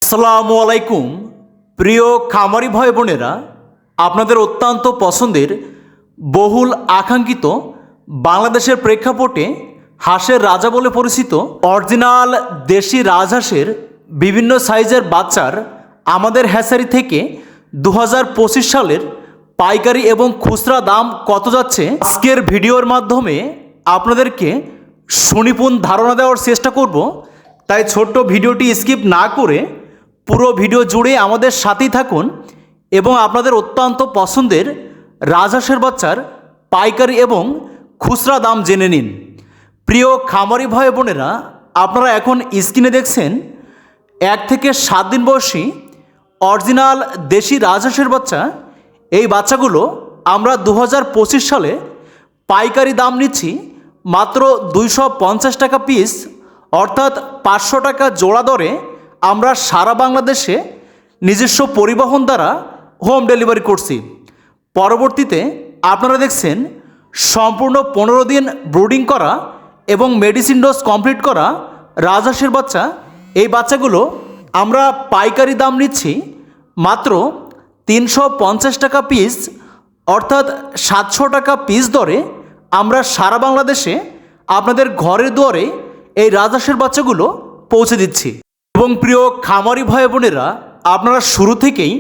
আসসালামু আলাইকুম প্রিয় খামারি ভাই বোনেরা, আপনাদের অত্যন্ত পছন্দের বহুল আকাঙ্ক্ষিত বাংলাদেশের প্রেক্ষাপটে হাঁসের রাজা বলে পরিচিত অরিজিনাল দেশি রাজহাঁসের বিভিন্ন সাইজের বাচ্চার আমাদের হ্যাচারি থেকে 2025 সালের পাইকারি এবং খুচরা দাম কত যাচ্ছে আজকের ভিডিওর মাধ্যমে আপনাদেরকে সুনিপুণ ধারণা দেওয়ার চেষ্টা করব। তাই ছোট্ট ভিডিওটি স্কিপ না করে পুরো ভিডিও জুড়ে আমাদের সাথেই থাকুন এবং আপনাদের অত্যন্ত পছন্দের রাজহাঁসের বাচ্চার পাইকারি এবং খুচরা দাম জেনে নিন। প্রিয় খামারি ভাই বোনেরা, আপনারা এখন স্ক্রিনে দেখছেন 1 থেকে 7 দিন বয়সী অরিজিনাল দেশি রাজহাঁসের বাচ্চা। এই বাচ্চাগুলো আমরা 2025 সালে পাইকারি দাম নিচ্ছি মাত্র 250 টাকা পিস, অর্থাৎ 500 টাকা জোড়া দরে আমরা সারা বাংলাদেশে নিজস্ব পরিবহন দ্বারা হোম ডেলিভারি করছি। পরবর্তীতে আপনারা দেখছেন সম্পূর্ণ 15 দিন ব্রুডিং করা এবং মেডিসিন ডোজ কমপ্লিট করা রাজহাঁসের বাচ্চা। এই বাচ্চাগুলো আমরা পাইকারি দাম নিচ্ছি মাত্র 350 টাকা পিস, অর্থাৎ 700 টাকা পিস দরে আমরা সারা বাংলাদেশে আপনাদের ঘরের দুয়ারে এই রাজহাঁসের বাচ্চাগুলো পৌঁছে দিচ্ছি। এবং প্রিয় খামারি ভাই বোনেরা, আপনারা শুরু থেকেই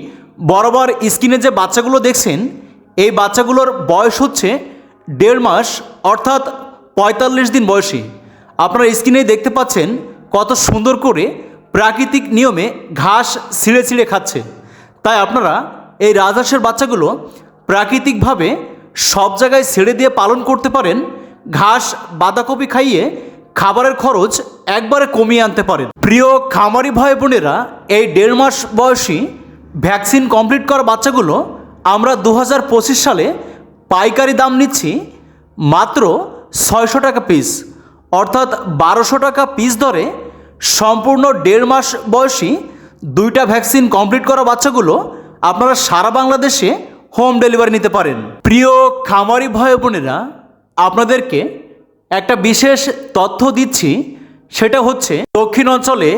বরাবর স্ক্রিনে যে বাচ্চাগুলো দেখছেন, এই বাচ্চাগুলোর বয়স হচ্ছে 1.5 মাস, অর্থাৎ 45 দিন বয়সী। আপনারা স্ক্রিনেই দেখতে পাচ্ছেন কত সুন্দর করে প্রাকৃতিক নিয়মে ঘাস ছিঁড়ে ছিঁড়ে খাচ্ছে। তাই আপনারা এই রাজহাঁসের বাচ্চাগুলো প্রাকৃতিকভাবে সব জায়গায় ছেড়ে দিয়ে পালন করতে পারেন। ঘাস বাঁধাকপি খাইয়ে খাবারের খরচ একবারে কমিয়ে আনতে পারেন। প্রিয় খামারি ভাই বোনেরা, এই 1.5 মাস বয়সী ভ্যাকসিন কমপ্লিট করা বাচ্চাগুলো আমরা 2025 সালে পাইকারি দাম নিচ্ছি মাত্র 600 টাকা পিস, অর্থাৎ 1200 টাকা পিস ধরে সম্পূর্ণ 1.5 মাস বয়সী 2টা ভ্যাকসিন কমপ্লিট করা বাচ্চাগুলো আপনারা সারা বাংলাদেশে হোম ডেলিভারি নিতে পারেন। প্রিয় খামারি ভাই বোনেরা, আপনাদেরকে একটা বিশেষ তথ্য দিচ্ছি, সেটা হচ্ছে দক্ষিণ অঞ্চলে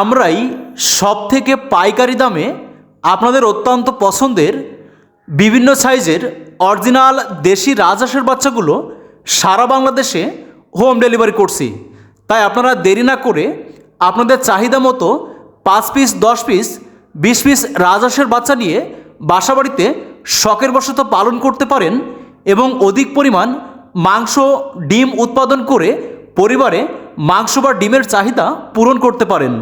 আমরাই সব থেকে পাইকারি দামে আপনাদের অত্যন্ত পছন্দের বিভিন্ন সাইজের অরিজিনাল দেশি রাজহাঁসের বাচ্চাগুলো সারা বাংলাদেশে হোম ডেলিভারি করছি। তাই আপনারা দেরি না করে আপনাদের চাহিদা মতো 5 পিস 10 পিস 20 পিস রাজহাঁসের বাচ্চা নিয়ে বাসাবাড়িতে শখের বশত পালন করতে পারেন এবং অধিক পরিমাণ মাংস ডিম উৎপাদন করে পরিবারে মাংস বা ডিমের চাহিদা পূরণ করতে পারেন।